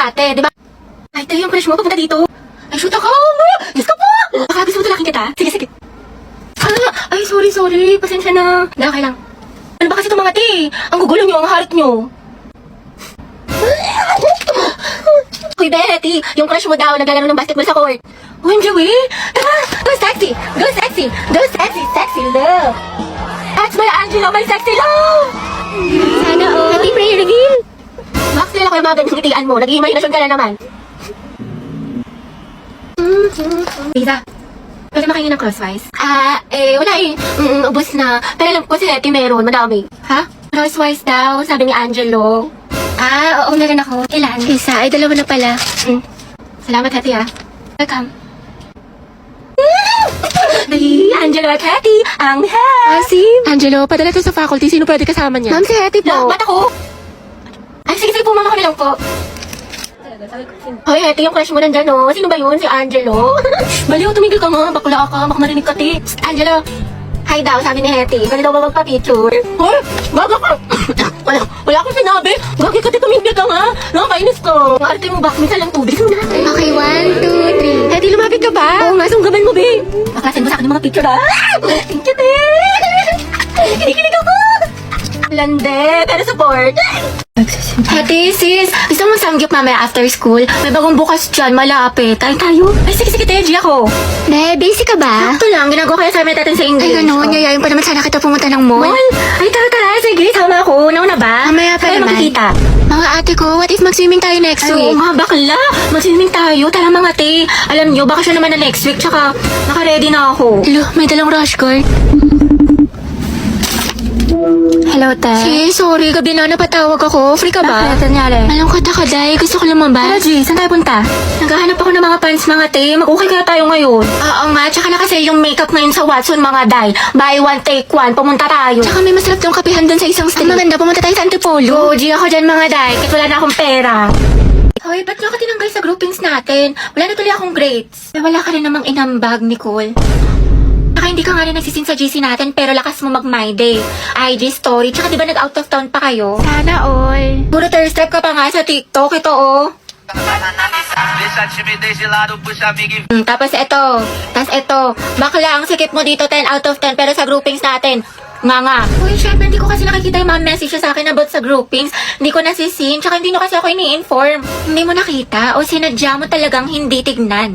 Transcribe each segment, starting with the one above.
ate, di ba? Ay, tayo yung crush mo, papunta dito. Ay, shoot ako! Diyos ko po! Baka gusto mo talaking kita. Sige, sige. Ay, sorry. Pasensya na. Hindi, okay lang. Ano ba kasi itong mga te? Ang gugulo nyo, ang harit nyo. Hoy, Betty, yung crush mo daw, naglalaro ng basketball sa court. Oh, Joey, tara, go sexy, sexy love. That's my Angelo, my sexy love. Sana happy prayer reveal. Max, nila ko yung mga ganyan ngitian mo, nag-imaginasyon ka na naman. Lisa, pwede makainin ng crosswise? Wala eh. Ubus na. Pero alam ko si Hetty meron, madami. Ha? Crosswise daw, sabi ni Angelo. Oo, meron ako. Ilan? Isa, ay dalawa na pala. Salamat, Hetty, ha. Welcome. Ay, Angelo at Hetty, ang Sim. Angelo, padala to sa faculty. Sino pwede kasama niya? Ma'am, si Hetty po. Ba't ako? Ay, sige po, mama ko na lang po. Hoy, Hetty, yung crush mo nandyan, no? Sino ba yun? Si Angelo? Baliw, tumigil ka nga. Bakla ka. Baka marinig ka, ti. Angelo, hi daw, sabi ni Hetty. Pwede daw ba magpa-picture? Hoy, baga ka. Wala akong sinabi. Gagi ka, ti, tumigil ka nga. Nakakainis ka. Ang arte mo ba? Minsan lang tubig. Okay, 1, 2, 3. Hetty, lumapit ka ba? Oo nga, sunggaban mo, be. Baka send mo sa akin yung mga picture, ha? Thank you, te. Kinikilig ako. Lande, pero support. Hetty, sis, gusto mong samgyup mamaya after school? May bagong bukas dyan, malapit. Ay, tayo. Ay, sige, Teji, ako. Ne, basic ka ba? Ito lang, ginagawa ko yung assignment natin sa English. Ay, gano'n. Yayain pa naman sana kita pumunta ng mall. Mall? Ay, tara. Sige, sama ako. Nauna ba? Mamaya pa Kaya naman. makikita. Mga ate ko, what if mag-swimming tayo next Ay, week? oo nga, bakla. Mag-swimming tayo. Tara mga te. Alam nyo, baka siya naman na next week. Tsaka, naka-ready na ako. Hello, may dalang rush guard. Hello, te. Sis, sorry. Gabi na napatawag ako. Free ka ba? Bakit? Nangyari? Malungkot ako, Day. Gusto ko Tara, lumabas. G, saan tayo punta? Naghahanap ako ng mga pants, mga te. Mag-okay kaya tayo ngayon. Oo nga, tsaka na kasi yung makeup ngayon sa Watson, mga day. Buy one, take one. Pumunta tayo. Tsaka may masarap tong kapihan dun sa isang street. Ang maganda, pumunta tayo sa Antipolo. Go, G, ako dyan, mga day. Kahit wala na akong pera. Hoy, ba't nyo ka tinanggal sa groupings natin? Wala na tuloy akong grades. Wala ka rin namang inambag, Nicole. Saka hindi ka nga rin nagsisin sa GC natin, pero lakas mo mag-my day. IG story, tsaka diba nag-out of town pa kayo? Sana all. Puro thirst trap ka pa nga sa TikTok, ito oh. Deixa a timidez de lado, puxa amigo e Tapos ito, bakla ang sikip mo dito 10 out of 10, pero sa groupings natin, nga. Uy, syempre, hindi ko kasi nakikita yung mga message sa akin about sa groupings. Hindi ko nasisin, tsaka hindi nyo kasi ako ini-inform. Hindi mo nakita, o sinadya mo talagang hindi tignan.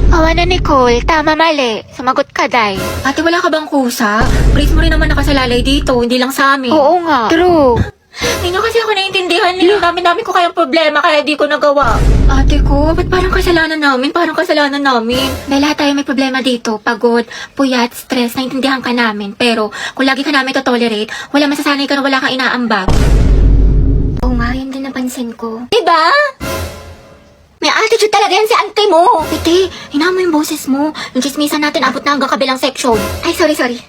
Awa na, Nicole. Tama, mali. Sumagot ka, Day. Ate, wala ka bang kusa? Praise mo rin naman nakasalalay dito, hindi lang sa amin. Oo nga. True. Hindi nyo kasi ako naiintindihan. Dami ko kayang problema kaya di ko nagawa. Ate ko, ba't parang kasalanan namin? Dahil lahat tayo may problema dito. Pagod, puyat, stress, naiintindihan ka namin. Pero kung lagi ka namin to-tolerate, wala masasanay ka na wala kang inaambag. Oo nga, yun din napansin ko. Diba? May attitude talaga yan si auntie mo. Ate, hinaan mo yung boses mo. Yung chismisan natin abot na hanggang kabilang section. Ay, sorry.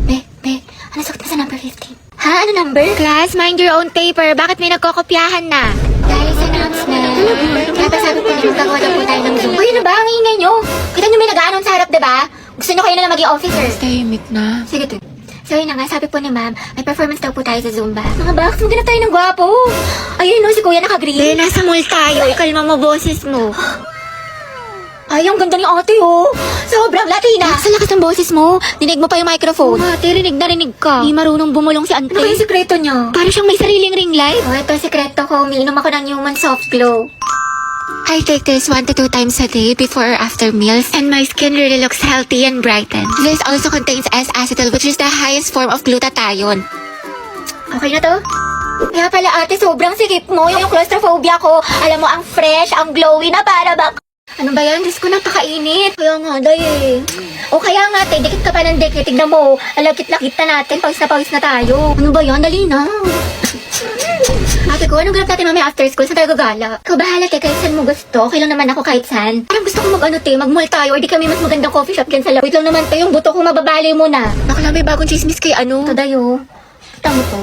Be, ano sakit na sa number 15? Ha? Ano number? Class, mind your own paper. Bakit may nagkokopyahan na? Dahil sa announcement. Kaya pa sabi ko na magkagawa na po tayo ng Zoom. Uy, ano ba? Ang ingay nyo. Kita nyo may nag-a-announce sa harap, diba? Gusto nyo kayo na lang maging officer. Tahimik na. Sige, to. So yun na nga, sabi po ni ma'am, may performance daw po tayo sa Zumba. Mga box, maghanap tayo ng gwapo. Ayun no, si kuya naka-green. Nasa mall tayo. Ikalma mo boses mo. Ay, ang ganda ni ate oh. Sobrang Latina. Sa lakas ng boses mo. Dinig mo pa yung microphone. Ate, rinig na rinig ka. Di marunong bumulong si Ante. Ano ba yung sikreto niya? Para siyang may sariling ring light. Oh, ito sikreto ko. Umiinom ako ng Human Soft Glow. I take this 1 to 2 times a day before or after meals, and my skin really looks healthy and brightened. This also contains S-acetyl, which is the highest form of glutathione. Okay na to? Kaya pala ate, sobrang sikip mo. Yung claustrophobia ko. Alam mo, ang fresh, ang glowy na para ba... Ano ba yan? Diyos ko, napakainit. Kaya nga, day. O kaya nga, te, dikit ka pa ng dikit. Tignan mo, alagkit-lakit na natin. Pawis na tayo. Ano ba yan? Dali na. Ate ko, anong ganap natin mamaya after school? Saan tayo gagala? Ikaw bahala, te, kahit saan mo gusto. Okay lang naman ako kahit saan. Parang gusto ko mag-mall tayo. Or di kami mas magandang coffee shop dyan sa lab. Wait lang naman, te, yung buto ko mababali mo na. Bakla, may bagong chismis kay ano. Ito, dayo. Kita mo to?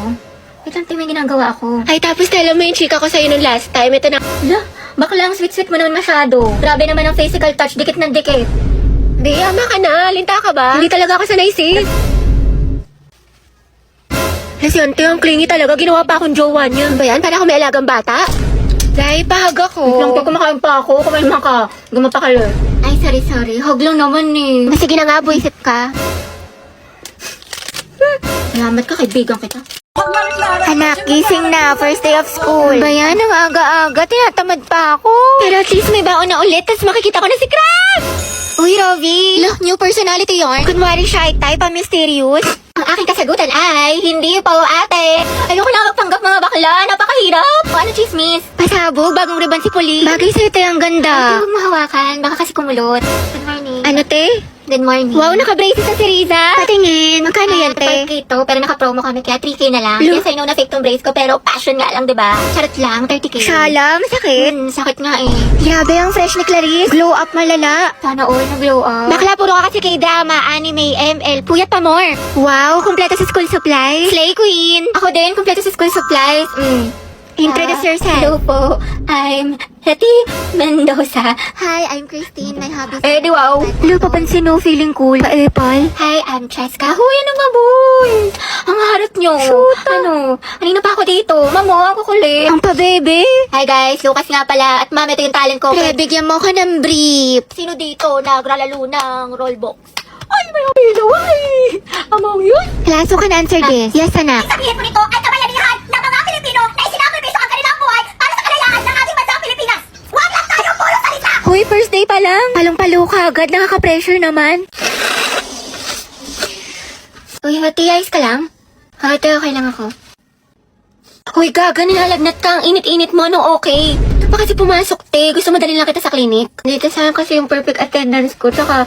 Wait lang, te, may ginagawa ako. Ay, tapos tala mo yung chika ko sa'yo nung last time. Ito na. Hala, bakla ang sweet-sweet mo naman masyado. Grabe naman ang physical touch, dikit ng dikit. Di, ama ka na. Linta ka ba? Hindi talaga ako sanay, sis. Kasi ante, ang clingy talaga. Ginawa pa akong jowa niya. Ano ba yan? Para ako may alagang bata? Dahil bahag ako. Wait lang, kumakain pa ako. Kumain man ka. Gumapakalo. Ay, sorry. Hog lang naman eh. Sige na nga, buisit ka. Salamat ka, kaibigan kita. Anak, gising na. First day of school. Bayan, ang aga-aga. Tinatamad pa ako. Pero at least may baon na ulit. Tapos makikita ko na si Crab! Uy, Rovi. Look, new personality yarn. Kunwari shy type, mysterious. Ang aking kasagutan ay, hindi po ate. Ayoko na magpanggap mga bakla. Napakahirap. O ano chismis? Pasabog, bagong ribbon si Puli. Bagay sa'yo tayo ang ganda. Huwag mo hawakan. Baka kasi kumulot. Good morning. Ano te? Good morning. Wow, naka-braces na si Riza. Patingin. Magkano yan, te? 5K to, pero naka-promo kami kaya 3K na lang. Look. Yes, I know na fake tong brace ko, pero passion nga lang, diba? Charot lang, 30K. Shala, masakit. Sakit nga eh. Grabe ang fresh ni Clarice. Glow up malala. Sana all nag-glow up. Bakla, puro ka kasi kay drama, anime, ML, puyat pa more. Wow, kumpleto sa school supplies. Slay queen. Ako din, kompleto sa school supplies. Introduce yourself. Hello po, I'm Hetty Mendoza. Hi, I'm Christine. My hobby Eh, di wow. Hello, papansin mo, feeling cool. Pa-epal. Hi, I'm Cheska. Huy, ano ba, boy? Ang harap nyo. Shoot. Ano? Kanina pa ako dito. Mamo, ako kulit. Ang pa-bebe. Hi guys, Lucas nga pala. At ma'am, ito yung talent ko. Pre, bigyan mo ko ng brief. Sino dito nagralalo ng rollbox? Ay, may hapilo. Ay, amaw yun. Class, who can answer this? Yes, anak. Sabihin mo nito ay kabayanihan ng mga Pilipino na isinakripisyo ang kanilang buhay para sa kalayaan ng ating bansang Pilipinas. Huwag lang tayo puro salita! Hoy, first day pa lang. Palong-palo ka agad. Nakaka-pressure naman. Uy, hati, ayos ka lang? Hati, okay lang ako. Uy, gaga, nilalagnat ka. Ang init-init mo, no okay? Ito pa kasi pumasok, te. Gusto mo dalhin lang kita sa clinic? Dito saan kasi yung perfect attendance ko. Tsaka,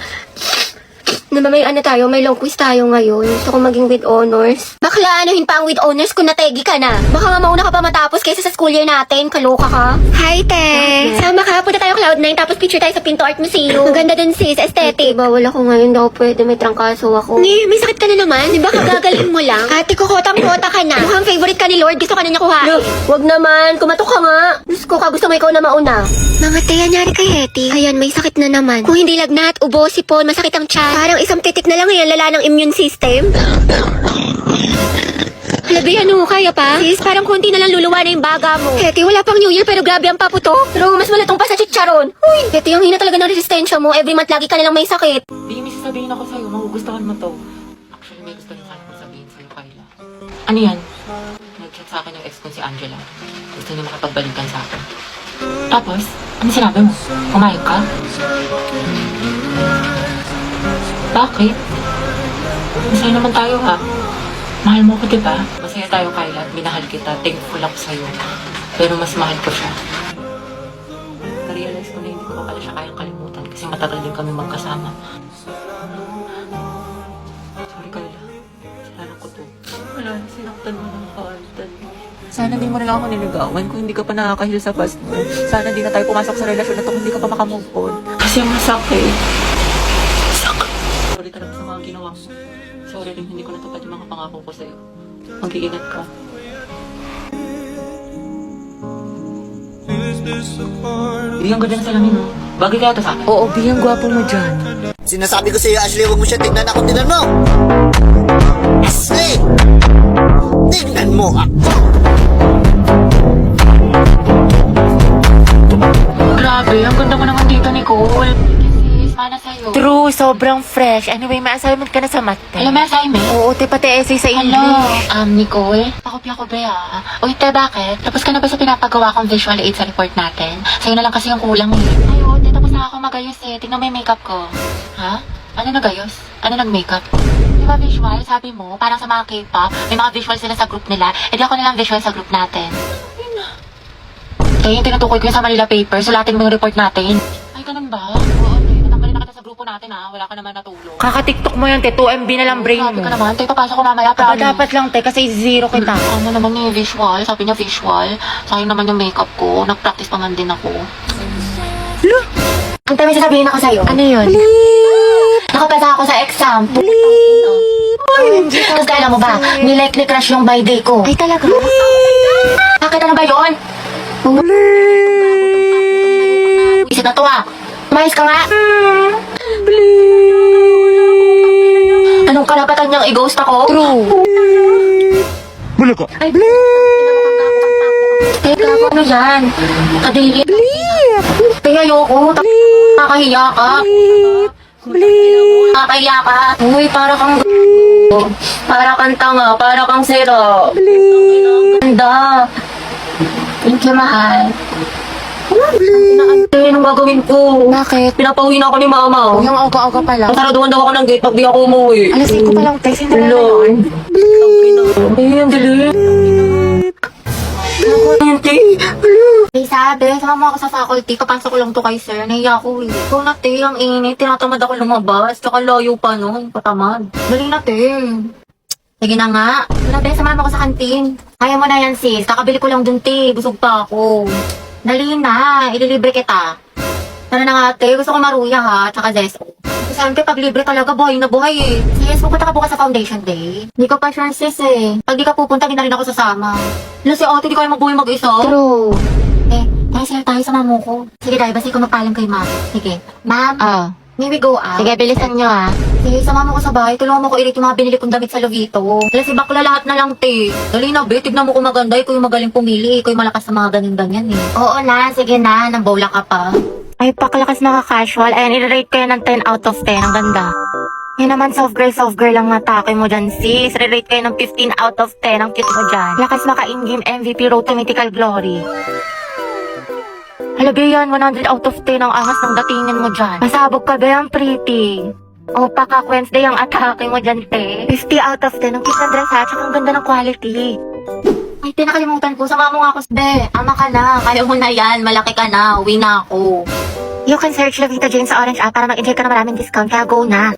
may may long quiz tayo ngayon. Gusto ko maging with honors. Bakla, anuhin pa ang with honors kung nategi ka na. Baka nga mauna ka pa matapos kaysa sa school year natin. Kaloka ka. Hi, te. Sama ka, punta tayo Cloud9 tapos picture tayo sa Pinto Art Museum. Ang ganda dun, sis. Aesthetic. Bawal ako ngayon daw pwede. May trangkaso ako. Ni, may sakit ka na naman. Di ba kagagalin mo lang? Ate, kukotang-kota ka na. Mukhang favorite ka ni Lord. Gusto ka na niya kuhain. Wag naman. Kumatok ka nga. Diyos ko ka. Gusto mo ikaw na mauna. Mga te, anyari kay Hetty. Ayan, may sakit na naman. Kung hindi lagnat, ubo, sipon, masakit ang tiyan. Parang isang titik na lang yan, lala ng immune system. Halabi, ano, kaya pa? Sis, parang konti na lang luluwa na yung baga mo. Hetty, wala pang New Year pero grabe ang paputok. Pero mas malatong pa sa chicharon. Uy, ito yung hina talaga ng resistensya mo. Every month lagi ka na lang may sakit. Hindi, may sasabihin ako sa'yo. Magugustuhan mo to. Actually, may gusto rin sana kong sabihin sa'yo, Kyla. Ano yan? Nag-chat sa akin yung ex ko si Angela. Gusto niya makipagbalikan sa akin. Tapos, ano sinabi mo? Pumayag ka? Bakit? Masaya naman tayo, ha? Mahal mo ko, diba? Masaya tayo, Kyla, at minahal kita. Thankful ako sa'yo. Pero mas mahal ko siya. Na-realize ko na hindi ko pa pala siya kayang kalimutan kasi matagal din kami magkasama. Sorry, Kyla. Salamat ko to. Wala, sinaktan mo ng kaantan. Sana di mo na lang ako niligawan kung hindi ka pa nakakahil sa past mo. Sana di na tayo pumasok sa relasyon na to kung hindi ka pa makamove on. Kasi masakit. Masakit. Sorry talaga sa mga ginawa mo. Sorry rin hindi ko natupad yung mga pangako ko sa'yo. Mag-iingat ka. Biyang ganda na salamin mo. Bagay kaya to sa akin? Oo, biyang gwapo mo dyan. Sinasabi ko sa iyo, Ashley, huwag mo siya tignan ako. Tignan mo! Ashley! Tignan mo ako! Grabe, ang ganda mo naman dito, Nicole. Sis, mana sa'yo. True, sobrang fresh. Anyway, may assignment ka na sa math. Alam mo, assignment? Oo, te, pati essay sa Hello, English. Nicole? Pakopya ko ba Uy, te, bakit? Tapos ka na ba sa pinapagawa kong visual aid sa report natin? Sa'yo na lang kasi yung kulang eh. Ay, oo, te, tapos na ako magayos eh. Tingnan mo yung makeup ko. Ha? Ano nagayos? Ano nag-makeup? Di ba visual? Sabi mo, parang sa mga K-pop, may mga visual sila sa group nila. E di ako nilang visual sa group natin. Te, yung tinutukoy ko yung sa Manila paper, sulatin mo yung report natin. Ay, ganun ba? Oo, te, natanggalin na kita sa grupo natin ha. Wala ka naman natulog. Kaka-tiktok mo yan, te. 2 MB na lang brain Sabi mo. ka naman, te, papasok ko mamaya, Aba, promise. dapat lang, te, kasi zero kita. Ano naman yung visual? Sabi niya visual. Sayang naman yung makeup ko. Nag-practice pa man din ako. Ang tayo may sasabihin ako sa'yo. Ano yun? Nakapasa ako sa exam. Tapos kala mo ba, nilike ni crush yung by day ko. Ay, talaga? Bakit ano ba yun? Isip na to ah. Umayos ka nga. Anong karapatan niyang i-ghost ako? True. Bula ka! Teka, Ano yan? Kadili. Te, ayoko. Nakakahiya ka. Nakakahiya ka. Uy, para kang para kang tanga, para kang zero. Ganda. Thank you, mahal. Ante, anong gagawin ko? Bakit? Pinapauwi na ako ni mama. Yung aga-aga pa lang. Saraduhan daw ako ng gate pag di ako umuwi. Alas 5 pa lang, te. Cinderella Hello. yun. Ay, ang galing. Ante. Hey, sabi, sama mo ako sa faculty. Kapasok ko lang to kay sir. Nahiya ako eh. Ikaw na, te. Ang init. Tinatamad ako lumabas. Tsaka layo pa, no? Patamad. Dali na, te. Sige na nga. Sabi, samahan mo ko sa kantin. Kaya mo na yan, sis. Kakabili ko lang dun, te. Busog pa ako. Dali na. Ililibre kita. Tara na nga, te. Gusto ko maruya, ha? Tsaka zeso. Siyempre, pag libre talaga, buhay na buhay eh. Sis, pupunta ka bukas sa foundation day. Hindi ko pa sure, sis, eh. Pag di ka pupunta, di na rin ako sasama. Ano si ate, di kayo mabuhay mag-isa? True. Eh, tayo sila tayo sa mamo ko. Sige, dahil basta ikaw magpaalam kay ma'am. Sige. Ma'am, Ah. may we go out? Sige, bilisan nyo, ha? Sige, sama mo ko sa bahay. Tulungan mo ko i-rate yung mga binili kong damit sa Lovito. Wala si bakla lahat na lang, te. Dali na, be. Tignan mo kung maganda. Ikaw yung magaling pumili. Ikaw yung malakas sa mga ganyan-ganyan, eh. Oo na, sige na. Nang Bola ka pa. Ay, paklakas na ka-casual. Ayan, i-rate ko yan ng 10 out of 10. Ang ganda. Yan naman, soft girl lang natake mo dyan, sis. Re-rate kayo ng 15 out of 10. Ang cute mo dyan. Lakas maka in-game MVP Road to Mythical Glory. Hala, be, yan. 100 out of 10 ang angas ng datingin mo dyan. Masabog ka, be. Ang pretty. O, paka Wednesday ang atake mo dyan, te. 50 out of 10. Ang cute ng dress, ha? Tsaka ang ganda ng quality. Ay, te, nakalimutan ko. Sama mo nga ako. Be, ama ka na. Kaya mo na yan. Malaki ka na. Uwi na ako. You can search Lovito Jane sa Orange app para mag-enjoy ka ng maraming discount. Kaya go na.